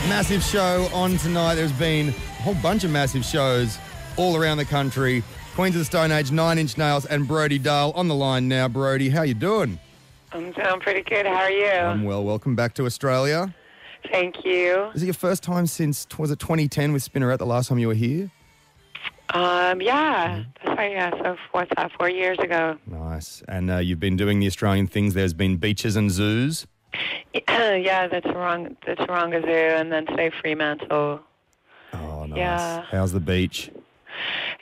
Massive show on tonight. There's been a whole bunch of massive shows all around the country. Queens of the Stone Age, 9 Inch Nails, and Brody Dalle on the line now. Brody, how you doing? I'm doing pretty good. How are you? I'm well. Welcome back to Australia. Thank you. Is it your first time since, was it 2010 with Spinneret, the last time you were here? Yeah. That's right, yeah. So what's that, 4 years ago? Nice. And you've been doing the Australian things. There's been beaches and zoos. Yeah, the Taronga Zoo, and then today Fremantle. Oh, nice. Yeah. How's the beach?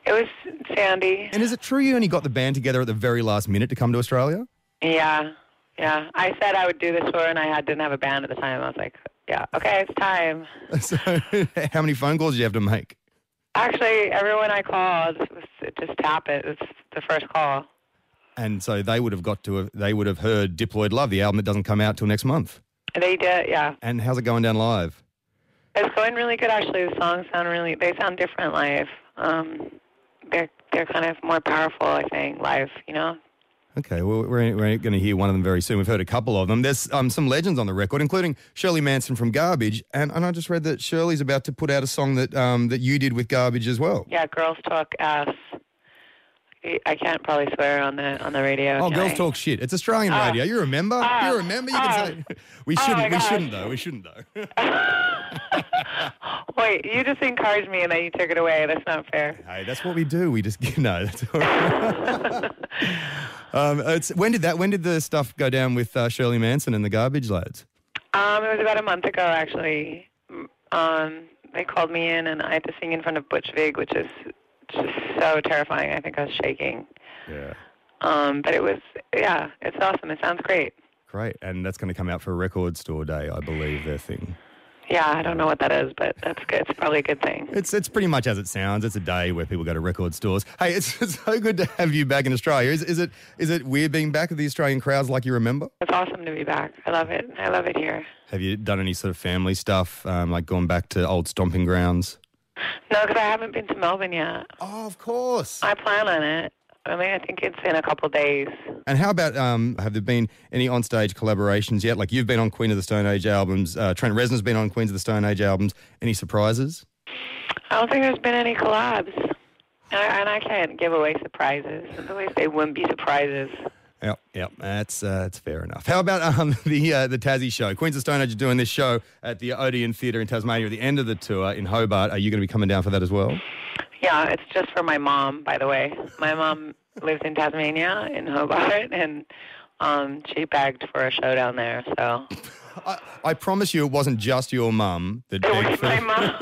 It was sandy. And is it true you only got the band together at the very last minute to come to Australia? Yeah. I said I would do this tour, and I didn't have a band at the time. I was like, yeah, okay, it's time. So how many phone calls did you have to make? Actually, everyone I called, just tap it. It's the first call. And so they would have heard Diploid Love, the album that doesn't come out till next month. They did, yeah. And how's it going down live? It's going really good, actually. The songs sound different live. They're kind of more powerful, I think, live, you know? Okay, well, we're going to hear one of them very soon. We've heard a couple of them. There's some legends on the record, including Shirley Manson from Garbage, and I just read that Shirley's about to put out a song that you did with Garbage as well. Yeah, Girls Talk Ass. I can't probably swear on the radio. Oh, Girls Talk Shit. It's Australian radio. You remember? You remember? You can say... We shouldn't though. Wait, you just encouraged me and then you took it away. That's not fair. Hey, that's what we do. We just, that's all right. When did the stuff go down with Shirley Manson and the Garbage lads? It was about a month ago, actually. They called me in and I had to sing in front of Butch Vig, which is just so terrifying. I think I was shaking. Yeah. But it was, it's awesome. It sounds great. Great. And that's going to come out for a record store day, I believe, their thing. Yeah, I don't know what that is, but that's good. It's probably a good thing. It's pretty much as it sounds. It's a day where people go to record stores. Hey, it's so good to have you back in Australia. Is it weird being back at the Australian crowds like you remember? It's awesome to be back. I love it. I love it here. Have you done any sort of family stuff, like gone back to old stomping grounds? No, because I haven't been to Melbourne yet. Oh, of course. I plan on it. I think it's in a couple of days. And how about, have there been any on-stage collaborations yet? Like you've been on Queen of the Stone Age albums, Trent Reznor's been on Queens of the Stone Age albums. Any surprises? I don't think there's been any collabs. And I can't give away surprises. Otherwise they wouldn't be surprises. Yep, that's fair enough. How about the Tassie show? Queens of Stone Age are doing this show at the Odeon Theatre in Tasmania at the end of the tour in Hobart. Are you going to be coming down for that as well? Yeah, it's just for my mom, by the way. My mom lives in Tasmania, in Hobart, and she begged for a show down there, so... I promise you it wasn't just your mum that begged for... It was my mom.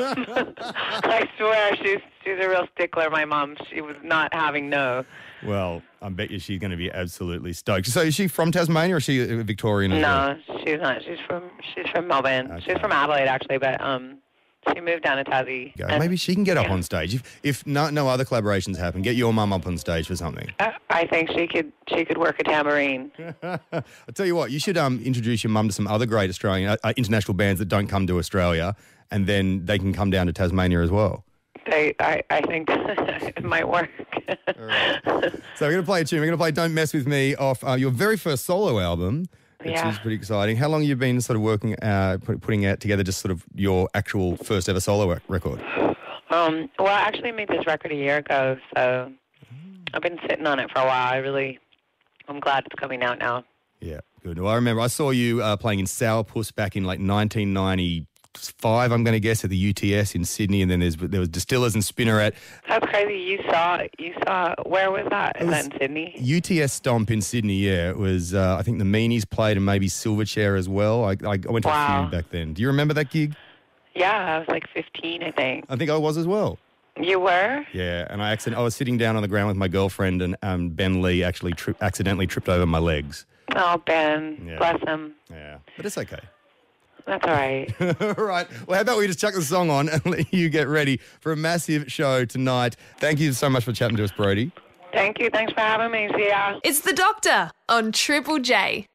I swear, she's a real stickler, my mom. She was not having no. Well, I bet you she's going to be absolutely stoked. So is she from Tasmania or is she a Victorian as well? No, she's not. She's from Melbourne. Okay. She's from Adelaide, actually, but... She moved down to Tassie. Maybe she can get up on stage. If no other collaborations happen, get your mum up on stage for something. I think she could work a tambourine. I'll tell you what, you should introduce your mum to some other great Australian international bands that don't come to Australia, and then they can come down to Tasmania as well. I think it might work. All right. So we're going to play a tune. We're going to play Don't Mess With Me off your very first solo album. Which is pretty exciting. How long have you been sort of working, putting out together just sort of your actual first ever solo record? Well, I actually made this record a year ago, so I've been sitting on it for a while. I'm glad it's coming out now. Yeah, good. Well, I remember I saw you playing in Sourpuss back in like 1995, I'm going to guess, at the UTS in Sydney, and then there was Distillers and Spinneret. That's crazy. You saw, where was that? Is that in Sydney? UTS Stomp in Sydney, yeah. It was, I think the Meanies played and maybe Silverchair as well. I went to a few back then. Do you remember that gig? Yeah, I was like 15, I think. I think I was as well. You were? Yeah, and I was sitting down on the ground with my girlfriend, and Ben Lee actually accidentally tripped over my legs. Oh, Ben. Yeah. Bless him. Yeah, but it's okay. That's all right. All right. Well, how about we just chuck the song on and let you get ready for a massive show tonight. Thank you so much for chatting to us, Brody. Thank you. Thanks for having me. See ya. It's The Doctor on Triple J.